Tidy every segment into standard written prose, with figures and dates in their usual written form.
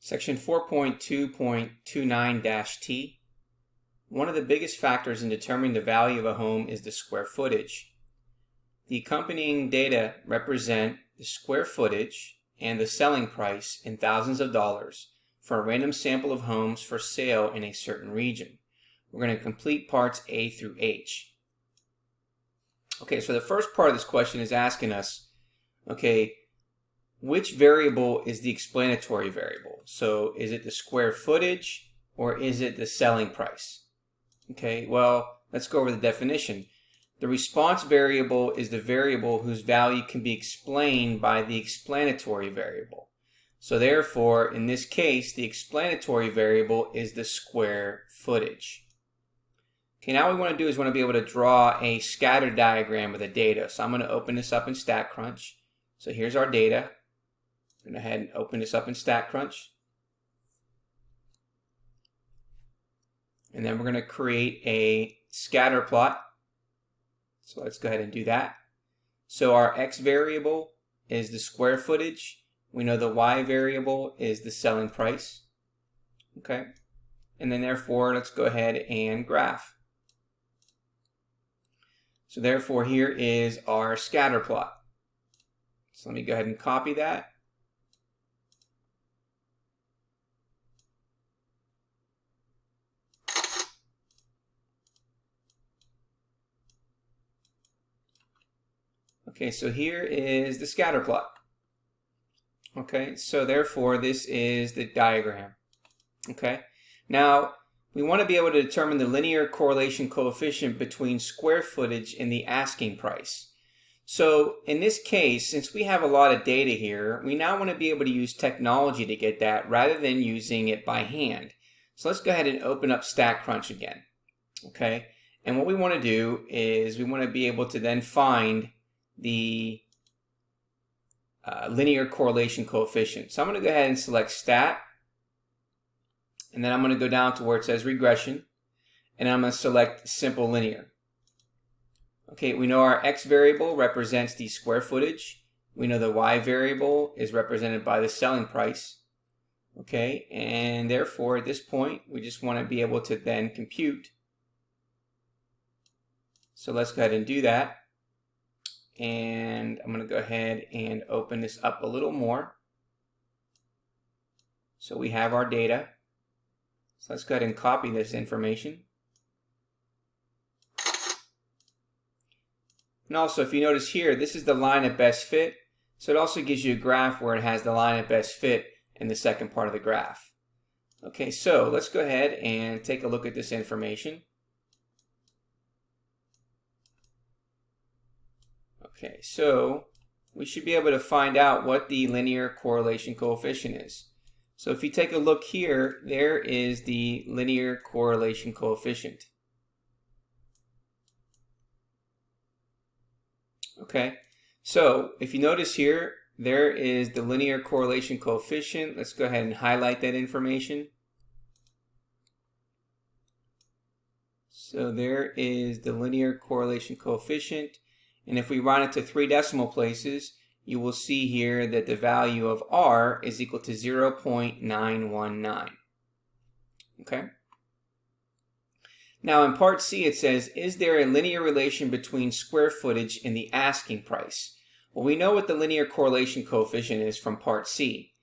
Section 4.2.29-T. One of the biggest factors in determining the value of a home is the square footage. The accompanying data represent the square footage and the selling price in thousands of dollars for a random sample of homes for sale in a certain region. We're going to complete parts A through H. Okay, so the first part of this question is asking us, okay, which variable is the explanatory variable? So is it the square footage or is it the selling price? Okay, well, let's go over the definition. The response variable is the variable whose value can be explained by the explanatory variable. So therefore, in this case, the explanatory variable is the square footage. Okay, now what we want to do is we want to be able to draw a scatter diagram of the data. So I'm going to open this up in StatCrunch. So here's our data. I'm going to go ahead and open this up in StatCrunch. And then we're going to create a scatter plot. So let's go ahead and do that. So our X variable is the square footage. We know the Y variable is the selling price. Okay. And then therefore, let's go ahead and graph. So therefore, here is our scatter plot. So let me go ahead and copy that. Okay, so here is the scatter plot. Okay, so therefore this is the diagram. Okay, now we want to be able to determine the linear correlation coefficient between square footage and the asking price. So in this case, since we have a lot of data here, we now want to be able to use technology to get that rather than using it by hand. So let's go ahead and open up StatCrunch again. Okay, and what we want to do is we want to be able to then find the linear correlation coefficient. So I'm going to go ahead and select Stat, and then I'm going to go down to where it says Regression, and I'm going to select Simple Linear. Okay, we know our X variable represents the square footage. We know the Y variable is represented by the selling price. Okay, and therefore at this point we just want to be able to then compute. So let's go ahead and do that. And I'm going to go ahead and open this up a little more. So we have our data. So let's go ahead and copy this information. And also, if you notice here, this is the line of best fit. So it also gives you a graph where it has the line of best fit in the second part of the graph. Okay, so let's go ahead and take a look at this information. Okay, so we should be able to find out what the linear correlation coefficient is. So if you take a look here, there is the linear correlation coefficient. Okay, so if you notice here, there is the linear correlation coefficient. Let's go ahead and highlight that information. So there is the linear correlation coefficient. And if we round it to 3 decimal places, you will see here that the value of R is equal to 0.919. Okay? Now in part C it says, is there a linear relation between square footage and the asking price? Well, we know what the linear correlation coefficient is from part C.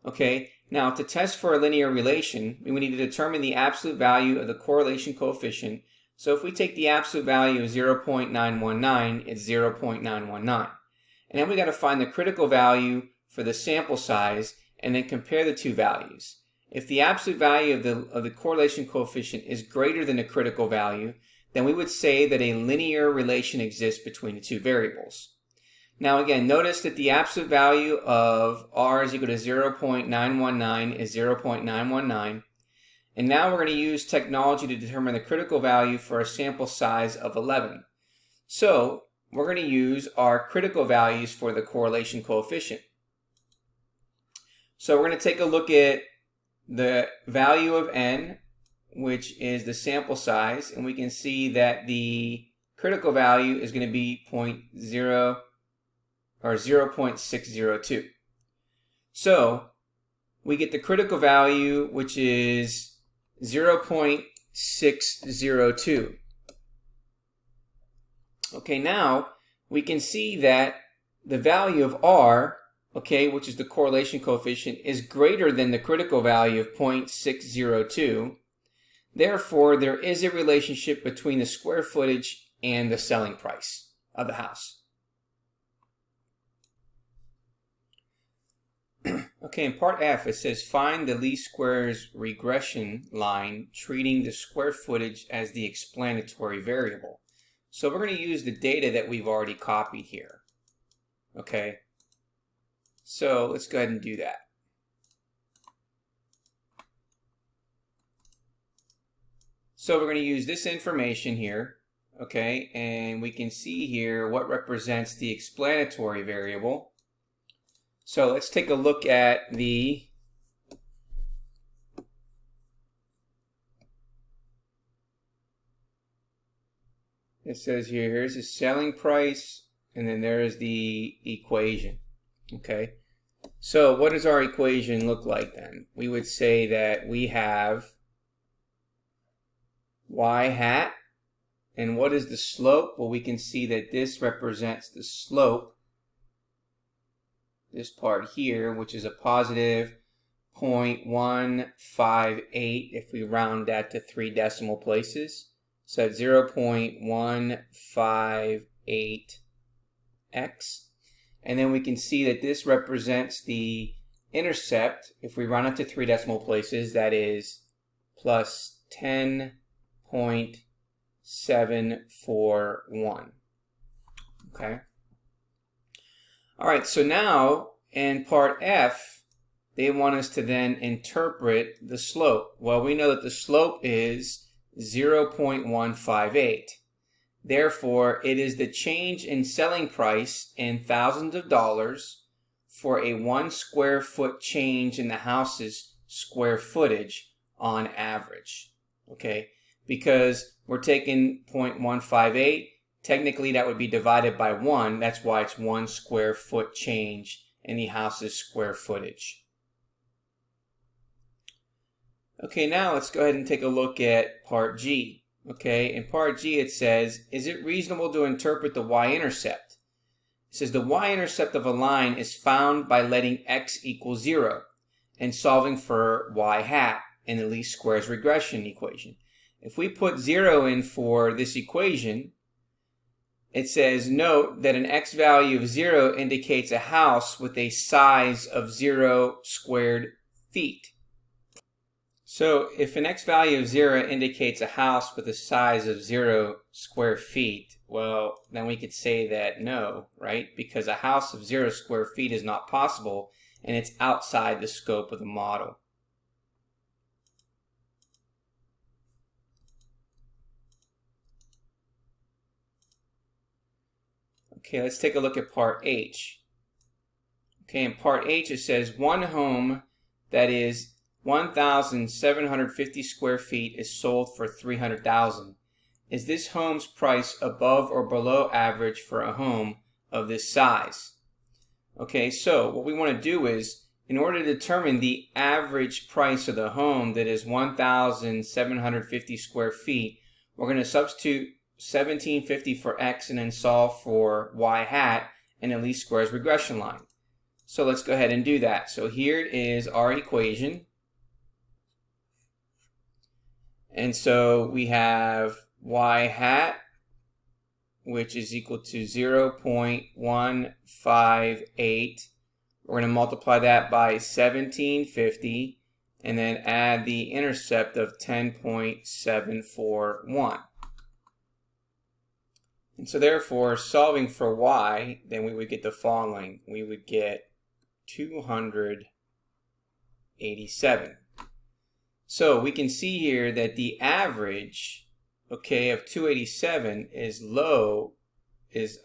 Okay? Now to test for a linear relation, we need to determine the absolute value of the correlation coefficient. So if we take the absolute value of 0.919, it's 0.919. And then we got to find the critical value for the sample size and then compare the two values. If the absolute value of the correlation coefficient is greater than the critical value, then we would say that a linear relation exists between the two variables. Now again, notice that the absolute value of R is equal to 0.919 is 0.919. And now we're going to use technology to determine the critical value for a sample size of 11. So we're going to use our critical values for the correlation coefficient. So we're going to take a look at the value of n, which is the sample size, and we can see that the critical value is going to be 0.602. So we get the critical value, which is 0.602. Okay, now we can see that the value of R, okay, which is the correlation coefficient, is greater than the critical value of 0.602. Therefore, there is a relationship between the square footage and the selling price of the house. Okay, in part F, it says find the least squares regression line, treating the square footage as the explanatory variable. So we're going to use the data that we've already copied here. Okay, so let's go ahead and do that. So we're going to use this information here, okay, and we can see here what represents the explanatory variable. So let's take a look at it says here, here's the selling price, and then there's the equation, okay? So what does our equation look like then? We would say that we have y hat, and what is the slope? Well, we can see that this represents the slope, this part here, which is a positive 0.158 if we round that to 3 decimal places. So at 0.158x. And then we can see that this represents the intercept. If we round it to 3 decimal places, that is plus 10.741. Okay. All right, so now in part F, they want us to then interpret the slope. Well, we know that the slope is 0.158. Therefore, it is the change in selling price in thousands of dollars for a 1 square foot change in the house's square footage on average. Okay, because we're taking 0.158. Technically, that would be divided by 1. That's why it's 1 square foot change in the house's square footage. Okay, now let's go ahead and take a look at part G. Okay, in part G it says, is it reasonable to interpret the y-intercept? It says the y-intercept of a line is found by letting x equal 0 and solving for y hat in the least squares regression equation. If we put 0 in for this equation, it says, note that an x value of 0 indicates a house with a size of 0 squared feet. So if an x value of 0 indicates a house with a size of 0 square feet, well, then we could say that no, right? Because a house of 0 square feet is not possible, and it's outside the scope of the model. Okay, let's take a look at part H. Okay, in part H it says one home that is 1,750 square feet is sold for $300,000. Is this home's price above or below average for a home of this size? Okay, so what we want to do is, in order to determine the average price of the home that is 1,750 square feet, we're going to substitute 1750 for x and then solve for y hat in a least squares regression line. So let's go ahead and do that. So here is our equation. And so we have y hat, which is equal to 0.158. We're going to multiply that by 1750 and then add the intercept of 10.741. And so therefore, solving for y, then we would get the following. We would get 287. So we can see here that the average, okay, of 287 is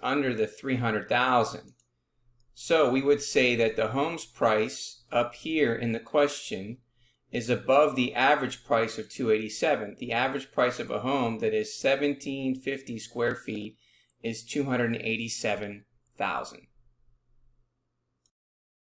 under the 300,000. So we would say that the home's price up here in the question is above the average price of 287. The average price of a home that is 1,750 square feet is 287,000.